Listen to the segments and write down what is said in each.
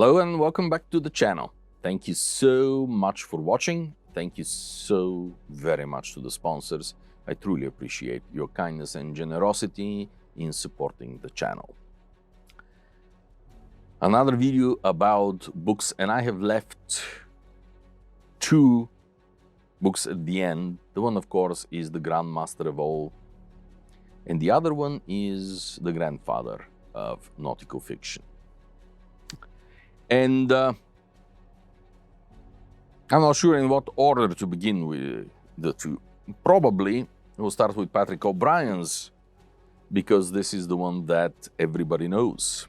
Hello and welcome back to the channel. Thank you so much for watching. Thank you so very much to the sponsors. I truly appreciate your kindness and generosity in supporting the channel. Another video about books, and I have left two books at the end. The one, of course, is The Grandmaster of All, and the other one is The Grandfather of Nautical Fiction. And I'm not sure in what order to begin with the two. Probably we'll start with Patrick O'Brien's, because this is the one that everybody knows.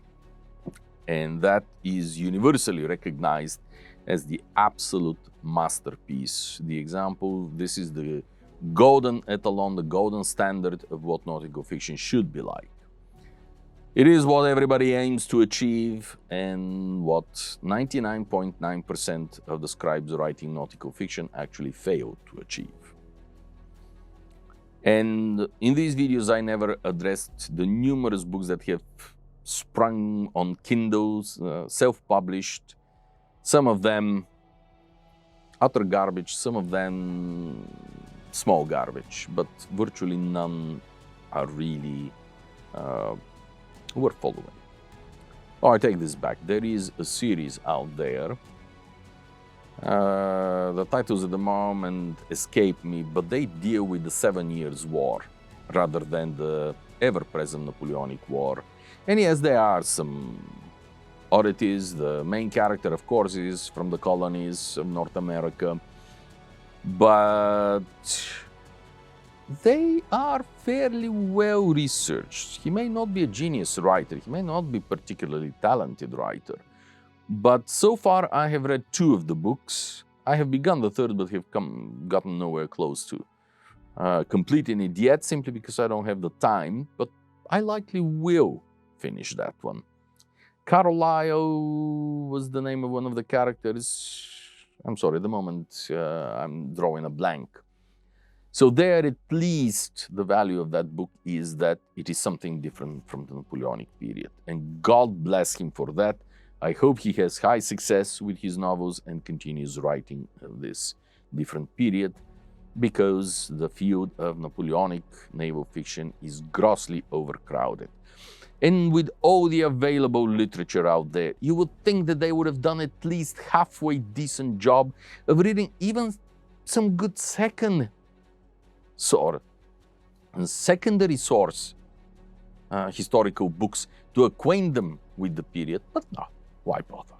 And that is universally recognized as the absolute masterpiece. The example, this is the golden etalon, the golden standard of what nautical fiction should be like. It is what everybody aims to achieve and what 99.9% of the scribes writing nautical fiction actually fail to achieve. And in these videos, I never addressed the numerous books that have sprung on Kindles, self-published, some of them utter garbage, some of them small garbage, but virtually none are really worth following. Oh, I take this back. There is a series out there. The titles at the moment escape me, but they deal with the 7 Years' War rather than the ever-present Napoleonic War. And yes, there are some oddities. The main character, of course, is from the colonies of North America, but they are fairly well researched. He may not be a genius writer, he may not be a particularly talented writer, but so far I have read 2 of the books. I have begun the 3rd, but have gotten nowhere close to completing it yet, simply because I don't have the time, but I likely will finish that one. Carlisle was the name of one of the characters. I'm sorry, at the moment I'm drawing a blank. So there, at least, the value of that book is that it is something different from the Napoleonic period. And God bless him for that. I hope he has high success with his novels and continues writing this different period, because the field of Napoleonic naval fiction is grossly overcrowded. And with all the available literature out there, you would think that they would have done at least halfway decent job of reading even some good secondary source historical books to acquaint them with the period, but no, why bother?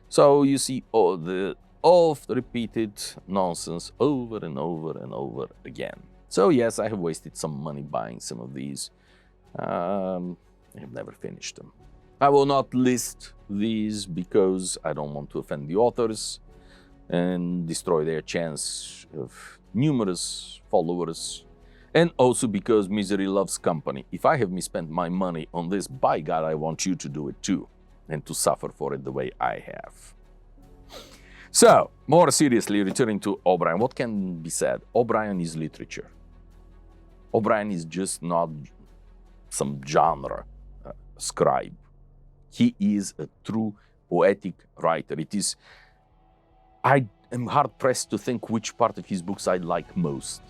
So you see all the oft-repeated nonsense over and over and over again. So yes, I have wasted some money buying some of these. I have never finished them. I will not list these because I don't want to offend the authors and destroy their chance of numerous followers, and also because misery loves company. If I have misspent my money on this, by God, I want you to do it too, and to suffer for it the way I have. So, more seriously, returning to O'Brien, what can be said? O'Brien is literature. O'Brien is just not some genre scribe. He is a true poetic writer. I am hard-pressed to think which part of his books I like most.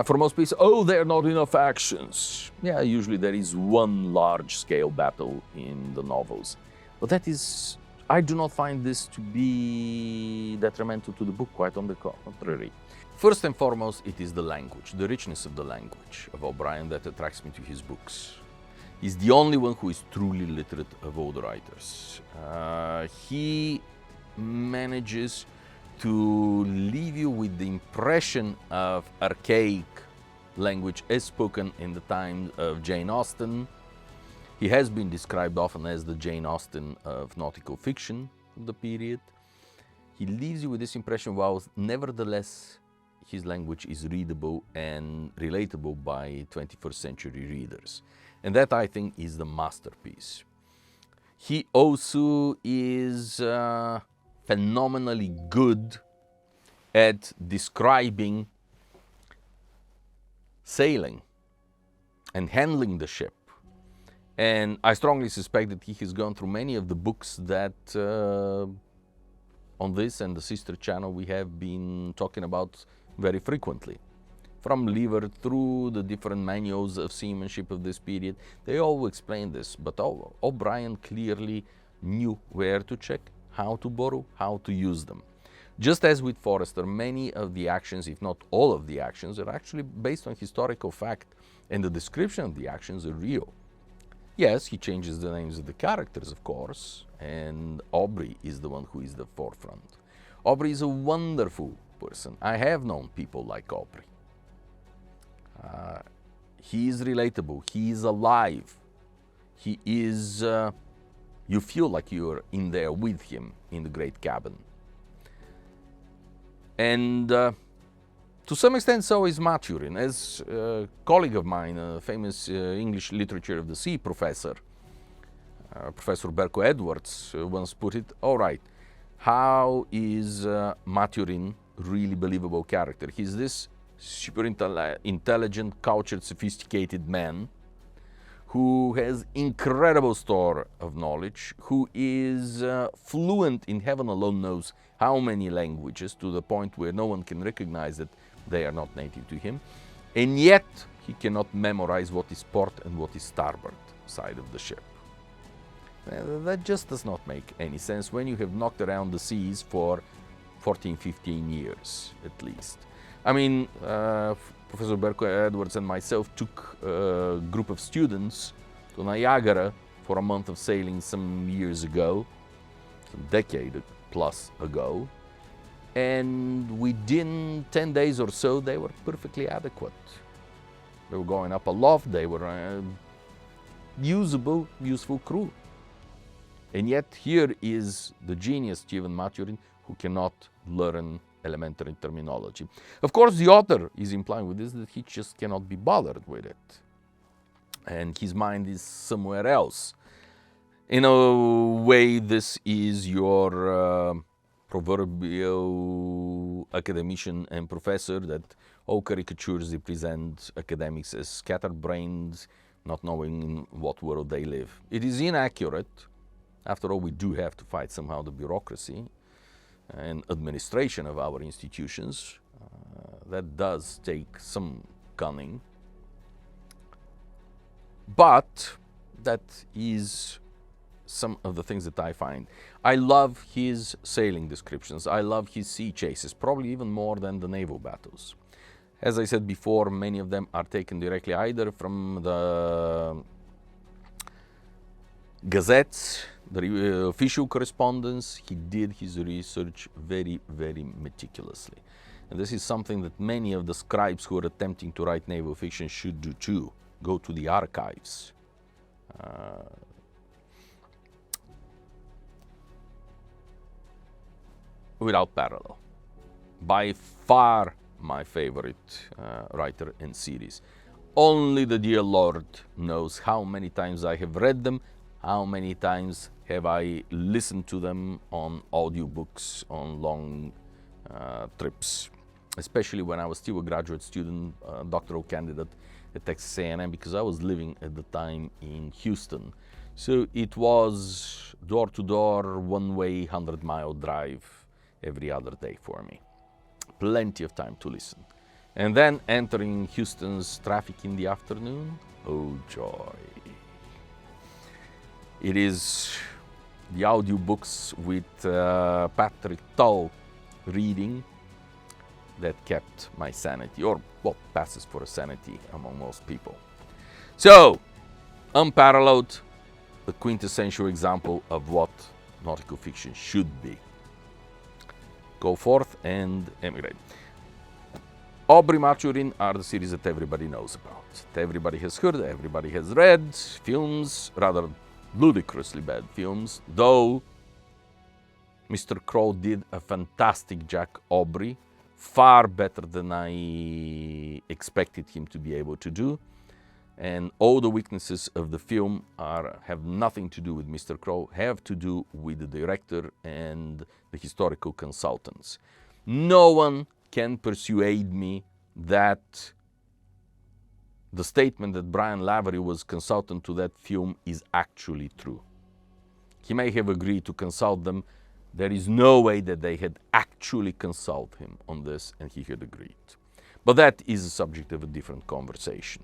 For most people, oh, there are not enough actions. Yeah, usually there is one large-scale battle in the novels. But that is, I do not find this to be detrimental to the book, quite on the contrary. First and foremost, it is the language, the richness of the language of O'Brien that attracts me to his books. He's the only one who is truly literate of all the writers. He manages to leave you with the impression of archaic language as spoken in the time of Jane Austen. He has been described often as the Jane Austen of nautical fiction of the period. He leaves you with this impression, while nevertheless his language is readable and relatable by 21st century readers. And that, I think, is the masterpiece. He also is phenomenally good at describing sailing and handling the ship And I strongly suspect that he has gone through many of the books that on this and the sister channel we have been talking about very frequently. From Lever through the different manuals of seamanship of this period, they all explain this, but O'Brien clearly knew where to check, how to borrow, how to use them. Just as with Forrester, many of the actions, if not all of the actions, are actually based on historical fact, and the description of the actions are real. Yes, he changes the names of the characters, of course, and Aubrey is the one who is the forefront. Aubrey is a wonderful person. I have known people like Aubrey. He is relatable. He is alive. He is, you feel like you're in there with him in the great cabin. And to some extent so is Maturin. As a colleague of mine, a famous English literature of the sea professor, Professor Berko Edwards, once put it, all right, how is Maturin really believable character? He's this super intelligent, cultured, sophisticated man who has incredible store of knowledge, who is fluent in heaven alone knows how many languages, to the point where no one can recognize that they are not native to him, and yet he cannot memorize what is port and what is starboard side of the ship. That just does not make any sense when you have knocked around the seas for 14, 15 years at least. I mean, Professor Berko Edwards and myself took a group of students to Niagara for a month of sailing some years ago, some decade plus ago, and within 10 days or so they were perfectly adequate. They were going up aloft, they were useful crew. And yet here is the genius Stephen Maturin who cannot learn elementary terminology. Of course, the author is implying with this that he just cannot be bothered with it. And his mind is somewhere else. In a way, this is your proverbial academician and professor that all caricatures represent academics as scatterbrained, not knowing in what world they live. It is inaccurate. After all, we do have to fight somehow the bureaucracy and administration of our institutions. That does take some cunning. But that is some of the things that I find. I love his sailing descriptions. I love his sea chases, probably even more than the naval battles. As I said before, many of them are taken directly either from the gazettes, the official correspondence. He did his research very, very meticulously. And this is something that many of the scribes who are attempting to write naval fiction should do too. Go to the archives. Without parallel. By far my favorite writer in series. Only the dear Lord knows how many times I have read them, how many times have I listened to them on audiobooks, on long trips, especially when I was still a graduate student, doctoral candidate at Texas A&M, because I was living at the time in Houston. So it was door-to-door, one-way, 100-mile drive every other day for me. Plenty of time to listen. And then entering Houston's traffic in the afternoon, oh joy. It is the audiobooks with Patrick Tull reading that kept my sanity, or what passes for a sanity among most people. So, unparalleled, the quintessential example of what nautical fiction should be. Go forth and emigrate. Aubrey Maturin are the series that everybody knows about. That everybody has heard, everybody has read, films, rather ludicrously bad films, though Mr. Crow did a fantastic Jack Aubrey, far better than I expected him to be able to do. And all the weaknesses of the film have nothing to do with Mr. Crow, have to do with the director and the historical consultants. No one can persuade me that the statement that Brian Lavery was consultant to that film is actually true. He may have agreed to consult them. There is no way that they had actually consulted him on this and he had agreed. But that is the subject of a different conversation.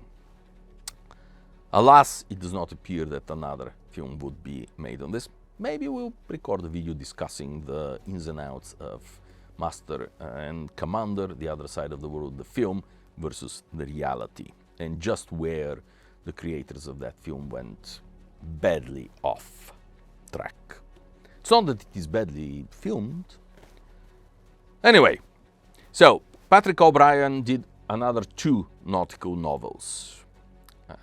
Alas, it does not appear that another film would be made on this. Maybe we'll record a video discussing the ins and outs of Master and Commander, The Other Side of the World, the film, versus the reality, and just where the creators of that film went badly off track. It's not that it is badly filmed. Anyway, so Patrick O'Brian did another 2 nautical novels.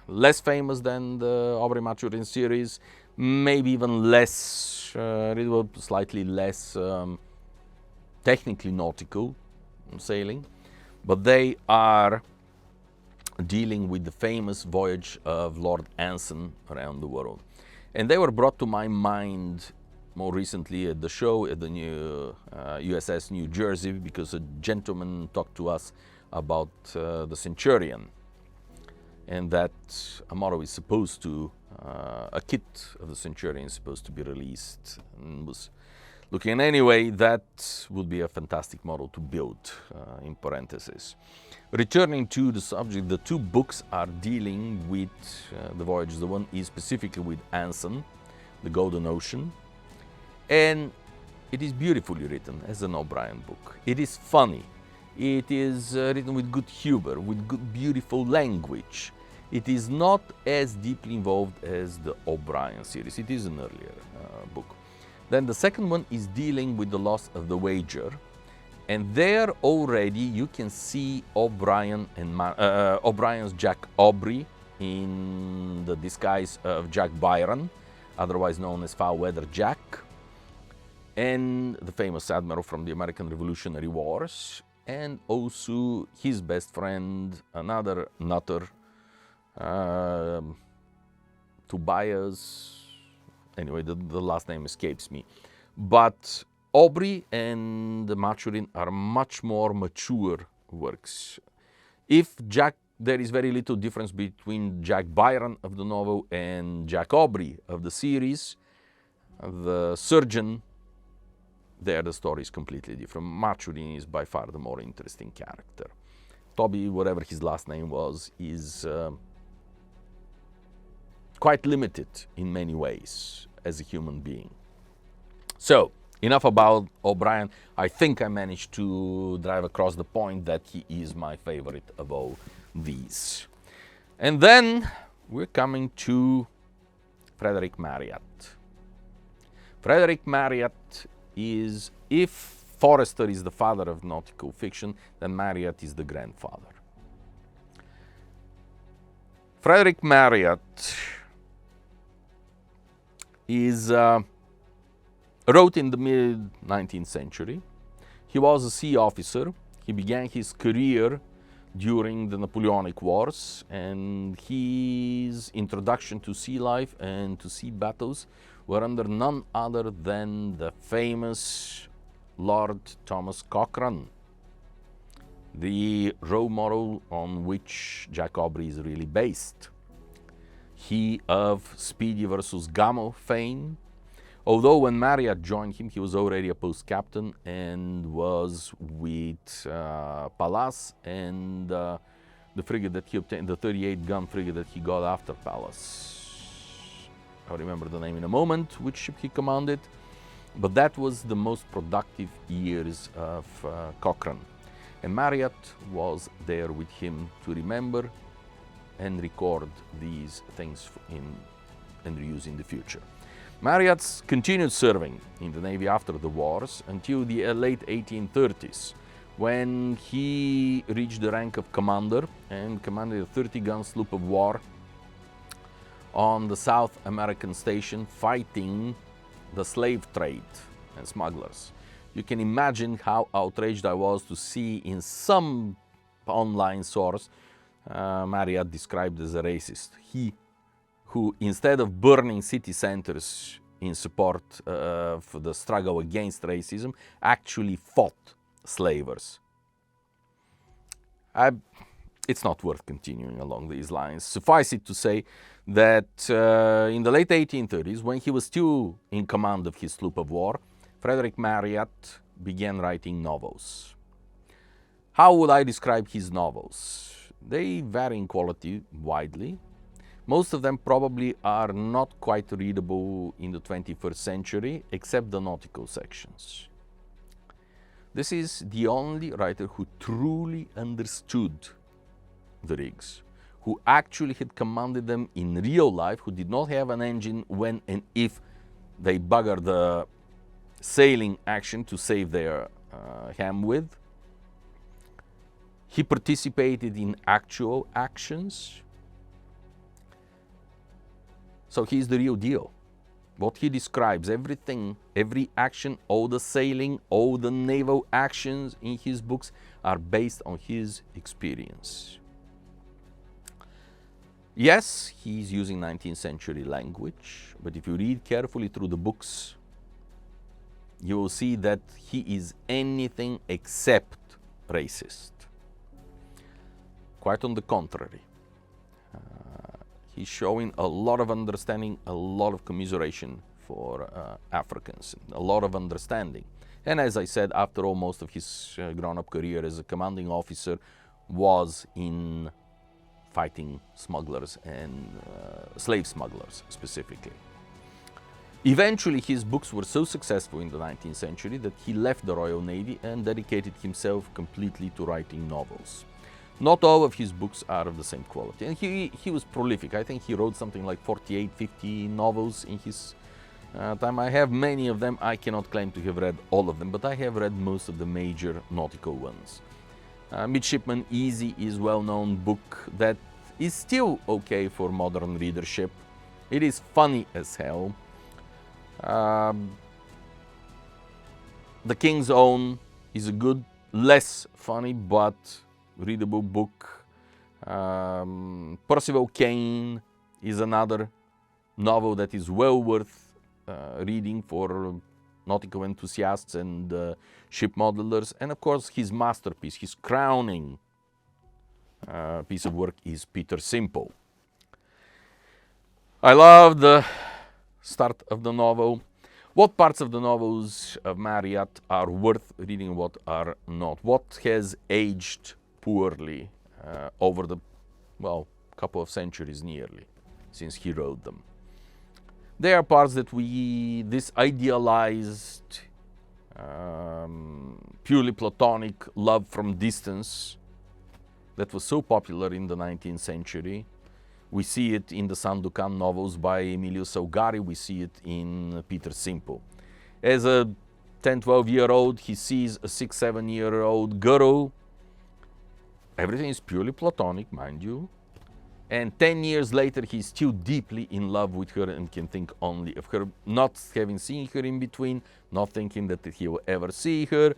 Less famous than the Aubrey Maturin series, maybe even less, slightly less technically nautical sailing, but they are dealing with the famous voyage of Lord Anson around the world. And they were brought to my mind more recently at the show at the new USS New Jersey, because a gentleman talked to us about the Centurion, and that a model is supposed to, a kit of the Centurion is supposed to be released, and was looking anyway, that would be a fantastic model to build, in parentheses. Returning to the subject, the 2 books are dealing with the voyage. The one is specifically with Anson, the Golden Ocean, and it is beautifully written as an O'Brian book. It is funny. It is written with good humor, with good, beautiful language. It is not as deeply involved as the O'Brian series. It is an earlier book. Then the second one is dealing with the loss of the Wager. And there already you can see O'Brian and O'Brien's Jack Aubrey in the disguise of Jack Byron, otherwise known as Foul Weather Jack, and the famous admiral from the American Revolutionary Wars, and also his best friend, another nutter, Tobias, anyway, the last name escapes me. But Aubrey and Maturin are much more mature works. There is very little difference between Jack Byron of the novel and Jack Aubrey of the series. The surgeon, there the story is completely different. Maturin is by far the more interesting character. Toby, whatever his last name was, is quite limited in many ways as a human being. So, enough about O'Brian. I think I managed to drive across the point that he is my favorite of all these. And then we're coming to Frederick Marryat. Frederick Marryat is, if Forrester is the father of nautical fiction, then Marryat is the grandfather. Frederick Marryat is wrote in the mid-19th century. He was a sea officer. He began his career during the Napoleonic Wars, and his introduction to sea life and to sea battles were under none other than the famous Lord Thomas Cochrane, the role model on which Jack Aubrey is really based. He of Speedy versus Gamo fame, although when Marryat joined him, he was already a post captain and was with Pallas and the frigate that he obtained, the 38-gun frigate that he got after Pallas. I'll remember the name in a moment, which ship he commanded. But that was the most productive years of Cochrane. And Marryat was there with him to remember and record these things and reuse in the future. Marryat continued serving in the Navy after the wars until the late 1830s, when he reached the rank of commander and commanded a 30-gun sloop of war on the South American station, fighting the slave trade and smugglers. You can imagine how outraged I was to see in some online source Marryat described as a racist. He who, instead of burning city centers in support of the struggle against racism, actually fought slavers. it's not worth continuing along these lines. Suffice it to say that in the late 1830s, when he was still in command of his sloop of war, Frederick Marryat began writing novels. How would I describe his novels? They vary in quality widely. Most of them probably are not quite readable in the 21st century, except the nautical sections. This is the only writer who truly understood the rigs, who actually had commanded them in real life, who did not have an engine when and if they bugger the sailing action to save their ham with. He participated in actual actions. So he's the real deal. What he describes, everything, every action, all the sailing, all the naval actions in his books are based on his experience. Yes, he's using 19th century language, but if you read carefully through the books, you will see that he is anything except racist. Quite on the contrary. He's showing a lot of understanding, a lot of commiseration for Africans, a lot of understanding. And as I said, after all, most of his grown-up career as a commanding officer was in fighting smugglers and slave smugglers specifically. Eventually, his books were so successful in the 19th century that he left the Royal Navy and dedicated himself completely to writing novels. Not all of his books are of the same quality, and he was prolific. I think he wrote something like 48, 50 novels in his time. I have many of them. I cannot claim to have read all of them, but I have read most of the major nautical ones. Midshipman Easy is a well-known book that is still okay for modern readership. It is funny as hell. The King's Own is a good, less funny, but readable book. Percival Kane is another novel that is well worth reading for nautical enthusiasts and shipmodelers. And of course, his masterpiece, his crowning piece of work is Peter Simple. I love the start of the novel. What parts of the novels of Marryat are worth reading, what are not? What has aged poorly over the, well, couple of centuries nearly since he wrote them? There are parts that this idealized, purely platonic love from distance that was so popular in the 19th century. We see it in the Sandokan novels by Emilio Salgari. We see it in Peter Simple. As a 10, 12-year-old, he sees a 6, 7-year-old girl. Everything is purely platonic, mind you. And 10 years later, he's still deeply in love with her and can think only of her, not having seen her in between, not thinking that he will ever see her.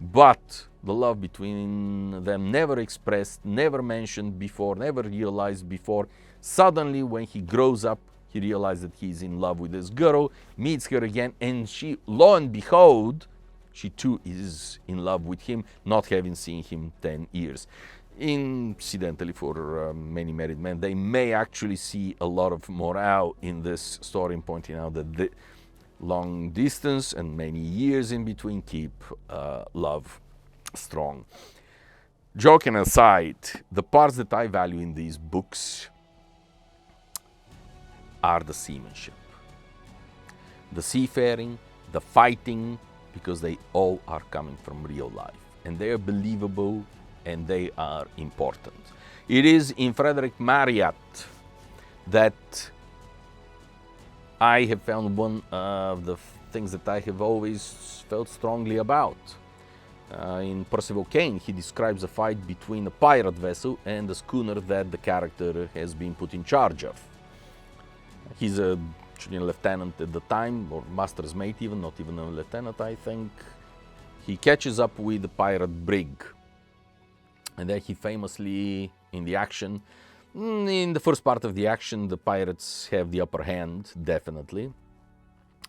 But the love between them never expressed, never mentioned before, never realized before. Suddenly, when he grows up, he realizes that he's in love with this girl, meets her again, and she, lo and behold, she too is in love with him, not having seen him 10 years. Incidentally, for many married men, they may actually see a lot of morale in this story, in pointing out that the long distance and many years in between keep love strong. Joking aside, the parts that I value in these books are the seamanship, the seafaring, the fighting, because they all are coming from real life, and they are believable and they are important. It is in Frederick Marryat that I have found one of the things that I have always felt strongly about. In Percival Kane, he describes a fight between a pirate vessel and a schooner that the character has been put in charge of. He's a junior lieutenant at the time, or master's mate even, not even a lieutenant, I think. He catches up with the pirate brig. And then he famously, in the action, in the first part of the action, the pirates have the upper hand, definitely.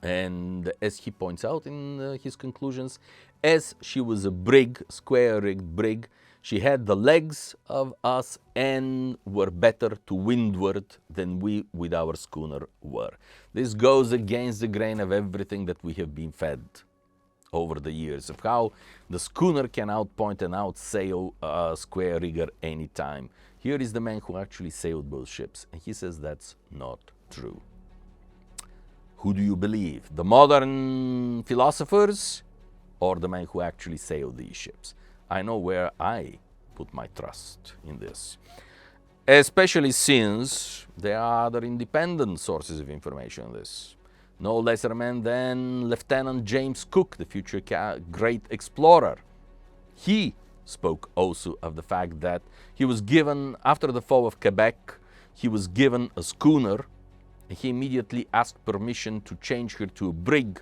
And as he points out in his conclusions, as she was a brig, square-rigged brig, She had the legs of us and were better to windward than we with our schooner were. This goes against the grain of everything that we have been fed over the years, of how the schooner can outpoint and outsail a square rigger anytime. Here is the man who actually sailed both ships, and he says that's not true. Who do you believe? The modern philosophers or the man who actually sailed these ships? I know where I put my trust in this. Especially since there are other independent sources of information on this. No lesser man than Lieutenant James Cook, the future great explorer. He spoke also of the fact that he was given, after the fall of Quebec, he was given a schooner, and he immediately asked permission to change her to a brig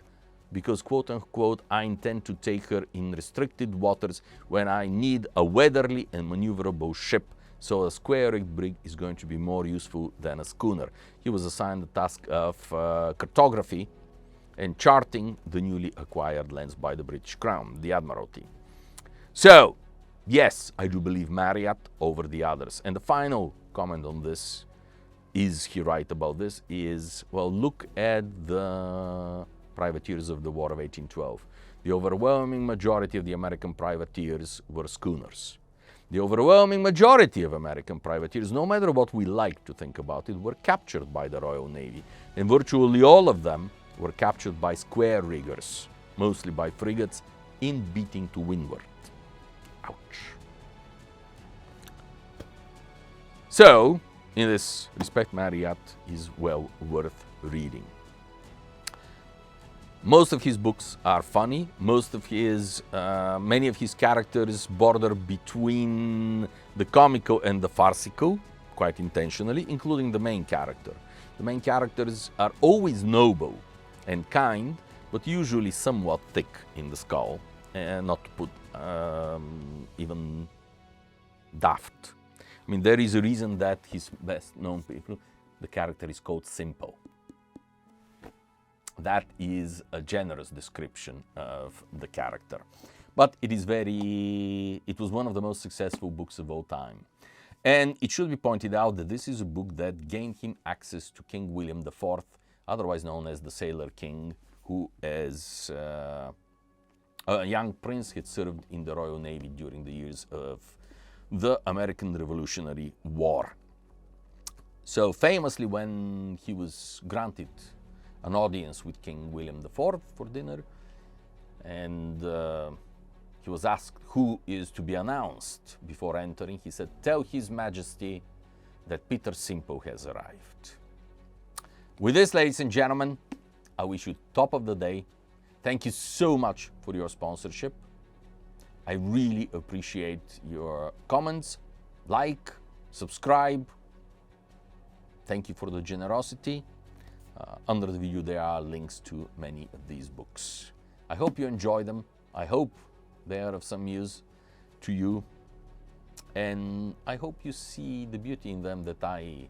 because, quote unquote, I intend to take her in restricted waters when I need a weatherly and maneuverable ship. So a square-rigged brig is going to be more useful than a schooner. He was assigned the task of cartography and charting the newly acquired lands by the British Crown, the Admiralty. So, yes, I do believe Marryat over the others. And the final comment on this, is he right about this, is, well, look at the privateers of the War of 1812. The overwhelming majority of the American privateers were schooners. The overwhelming majority of American privateers, no matter what we like to think about it, were captured by the Royal Navy. And virtually all of them were captured by square riggers, mostly by frigates, in beating to windward. Ouch. So, in this respect, Marryat is well worth reading. Most of his books are funny. Many of his characters border between the comical and the farcical, quite intentionally, including the main character. The main characters are always noble and kind, but usually somewhat thick in the skull, and not to put even daft. I mean, there is a reason that his best-known people, the character is called Simple. That is a generous description of the character. But it was one of the most successful books of all time. And it should be pointed out that this is a book that gained him access to King William IV, otherwise known as the Sailor King, who as a young prince had served in the Royal Navy during the years of the American Revolutionary War. So famously, when he was granted an audience with King William IV for dinner, and he was asked who is to be announced before entering, he said, "Tell His Majesty that Peter Simple has arrived." With this, ladies and gentlemen, I wish you top of the day. Thank you so much for your sponsorship. I really appreciate your comments, like, subscribe. Thank you for the generosity. Under the video there are links to many of these books. I hope you enjoy them. I hope they are of some use to you. And I hope you see the beauty in them that I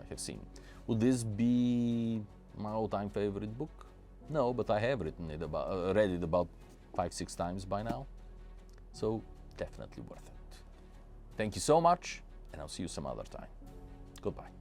have seen. Will this be my all-time favorite book? No, but I have read it about 5-6 times by now. So definitely worth it. Thank you so much, and I'll see you some other time. Goodbye.